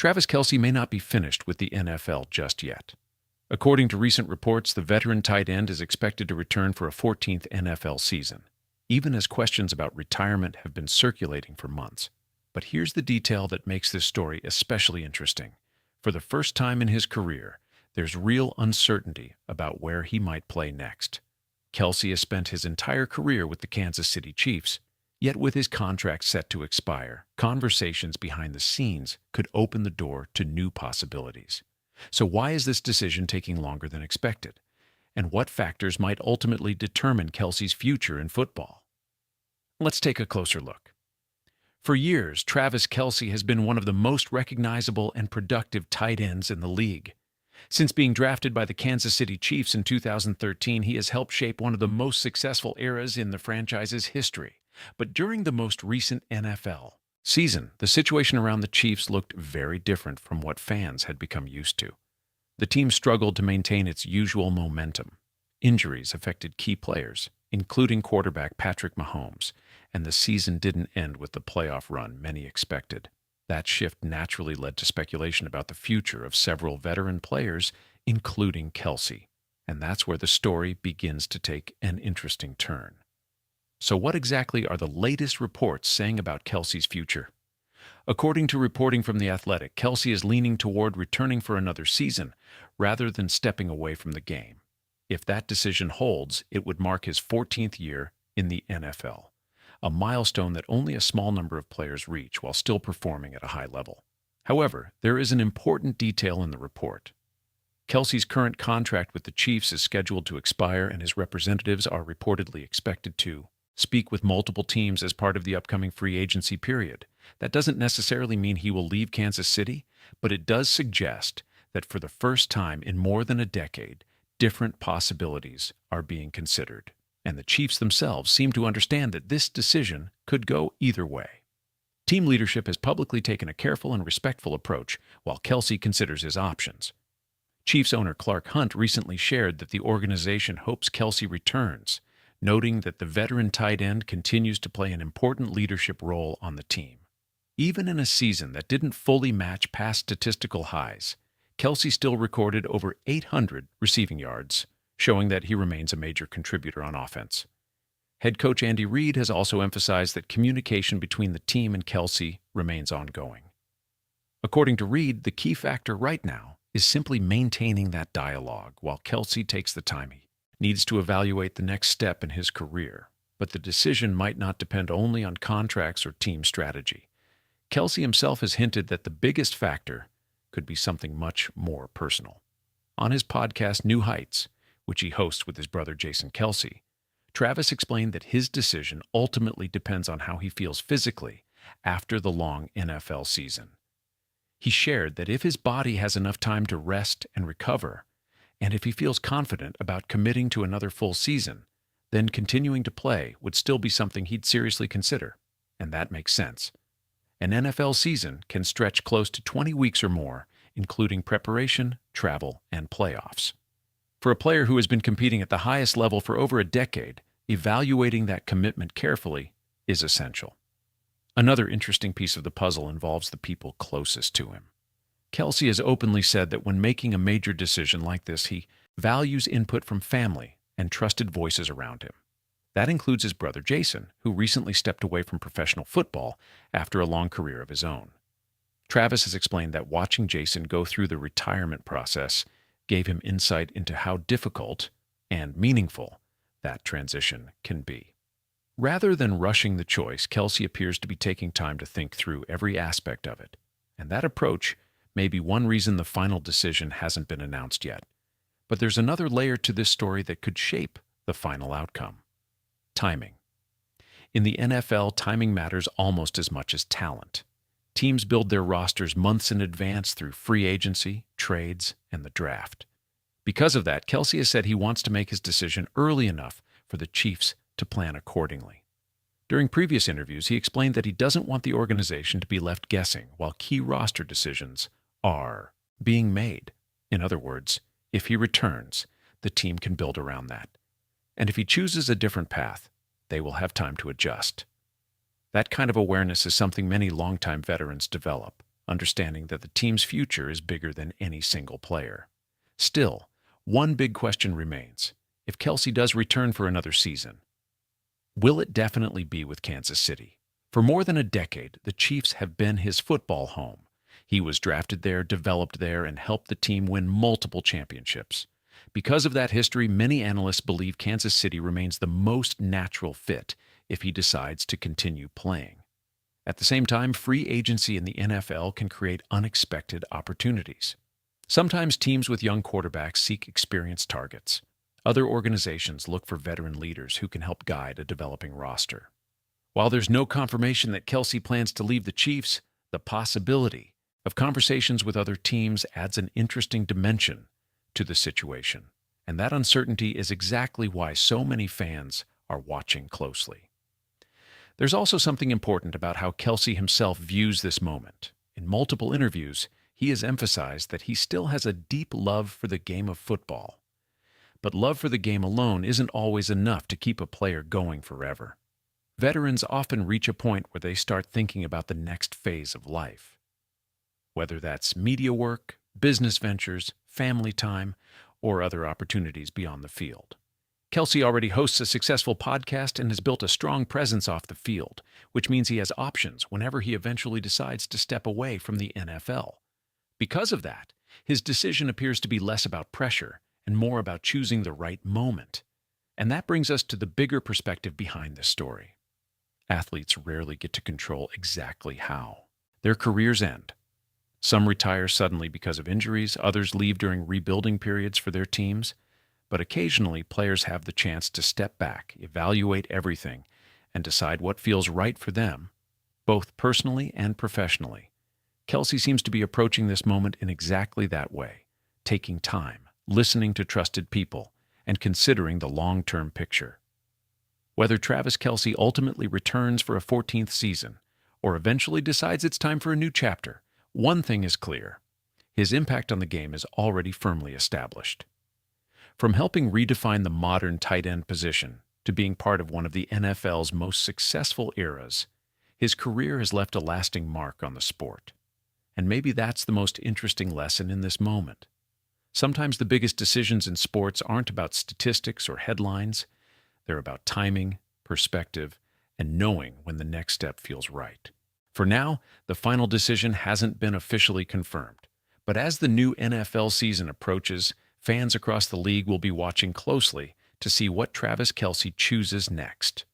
Travis Kelce may not be finished with the NFL just yet. According to recent reports, the veteran tight end is expected to return for a 14th NFL season, even as questions about retirement have been circulating for months. But here's the detail that makes this story especially interesting. For the first time in his career, there's real uncertainty about where he might play next. Kelce has spent his entire career with the Kansas City Chiefs, yet with his contract set to expire, conversations behind the scenes could open the door to new possibilities. So why is this decision taking longer than expected? And what factors might ultimately determine Kelce's future in football? Let's take a closer look. For years, Travis Kelce has been one of the most recognizable and productive tight ends in the league. Since being drafted by the Kansas City Chiefs in 2013, he has helped shape one of the most successful eras in the franchise's history. But during the most recent NFL season, the situation around the Chiefs looked very different from what fans had become used to. The team struggled to maintain its usual momentum. Injuries affected key players, including quarterback Patrick Mahomes, and the season didn't end with the playoff run many expected. That shift naturally led to speculation about the future of several veteran players, including Kelce. And that's where the story begins to take an interesting turn. So what exactly are the latest reports saying about Kelce's future? According to reporting from The Athletic, Kelce is leaning toward returning for another season rather than stepping away from the game. If that decision holds, it would mark his 14th year in the NFL, a milestone that only a small number of players reach while still performing at a high level. However, there is an important detail in the report. Kelce's current contract with the Chiefs is scheduled to expire, and his representatives are reportedly expected to speak with multiple teams as part of the upcoming free agency period. That doesn't necessarily mean he will leave Kansas City, but it does suggest that for the first time in more than a decade, different possibilities are being considered. And the Chiefs themselves seem to understand that this decision could go either way. Team leadership has publicly taken a careful and respectful approach while Kelce considers his options. Chiefs owner Clark Hunt recently shared that the organization hopes Kelce returns, noting that the veteran tight end continues to play an important leadership role on the team. Even in a season that didn't fully match past statistical highs, Kelce still recorded over 800 receiving yards, showing that he remains a major contributor on offense. Head coach Andy Reid has also emphasized that communication between the team and Kelce remains ongoing. According to Reid, the key factor right now is simply maintaining that dialogue while Kelce takes the time he needs to evaluate the next step in his career. But the decision might not depend only on contracts or team strategy. Kelce himself has hinted that the biggest factor could be something much more personal. On his podcast New Heights, which he hosts with his brother Jason Kelce, Travis explained that his decision ultimately depends on how he feels physically after the long NFL season. He shared that if his body has enough time to rest and recover, and if he feels confident about committing to another full season, then continuing to play would still be something he'd seriously consider. And that makes sense. An NFL season can stretch close to 20 weeks or more, including preparation, travel, and playoffs. For a player who has been competing at the highest level for over a decade, evaluating that commitment carefully is essential. Another interesting piece of the puzzle involves the people closest to him. Kelce has openly said that when making a major decision like this, he values input from family and trusted voices around him. That includes his brother Jason, who recently stepped away from professional football after a long career of his own. Travis has explained that watching Jason go through the retirement process gave him insight into how difficult and meaningful that transition can be. Rather than rushing the choice, Kelce appears to be taking time to think through every aspect of it. And that approach may be one reason the final decision hasn't been announced yet. But there's another layer to this story that could shape the final outcome. Timing. In the NFL, timing matters almost as much as talent. Teams build their rosters months in advance through free agency, trades, and the draft. Because of that, Kelce has said he wants to make his decision early enough for the Chiefs to plan accordingly. During previous interviews, he explained that he doesn't want the organization to be left guessing while key roster decisions are being made. In other words, if he returns, the team can build around that. And if he chooses a different path, they will have time to adjust. That kind of awareness is something many longtime veterans develop, understanding that the team's future is bigger than any single player. Still, one big question remains. If Kelce does return for another season, will it definitely be with Kansas City? For more than a decade, the Chiefs have been his football home. He was drafted there, developed there, and helped the team win multiple championships. Because of that history, many analysts believe Kansas City remains the most natural fit if he decides to continue playing. At the same time, free agency in the NFL can create unexpected opportunities. Sometimes teams with young quarterbacks seek experienced targets. Other organizations look for veteran leaders who can help guide a developing roster. While there's no confirmation that Kelce plans to leave the Chiefs, the possibility of conversations with other teams adds an interesting dimension to the situation. And that uncertainty is exactly why so many fans are watching closely. There's also something important about how Kelce himself views this moment. In multiple interviews, he has emphasized that he still has a deep love for the game of football. But love for the game alone isn't always enough to keep a player going forever. Veterans often reach a point where they start thinking about the next phase of life. Whether that's media work, business ventures, family time, or other opportunities beyond the field. Kelce already hosts a successful podcast and has built a strong presence off the field, which means he has options whenever he eventually decides to step away from the NFL. Because of that, his decision appears to be less about pressure and more about choosing the right moment. And that brings us to the bigger perspective behind this story. Athletes rarely get to control exactly how their careers end. Some retire suddenly because of injuries, others leave during rebuilding periods for their teams, but occasionally players have the chance to step back, evaluate everything, and decide what feels right for them, both personally and professionally. Kelce seems to be approaching this moment in exactly that way, taking time, listening to trusted people, and considering the long-term picture. Whether Travis Kelce ultimately returns for a 14th season or eventually decides it's time for a new chapter, one thing is clear. His impact on the game is already firmly established. From helping redefine the modern tight end position to being part of one of the NFL's most successful eras, his career has left a lasting mark on the sport. And maybe that's the most interesting lesson in this moment. Sometimes the biggest decisions in sports aren't about statistics or headlines. They're about timing, perspective, and knowing when the next step feels right. For now, the final decision hasn't been officially confirmed. But as the new NFL season approaches, fans across the league will be watching closely to see what Travis Kelce chooses next.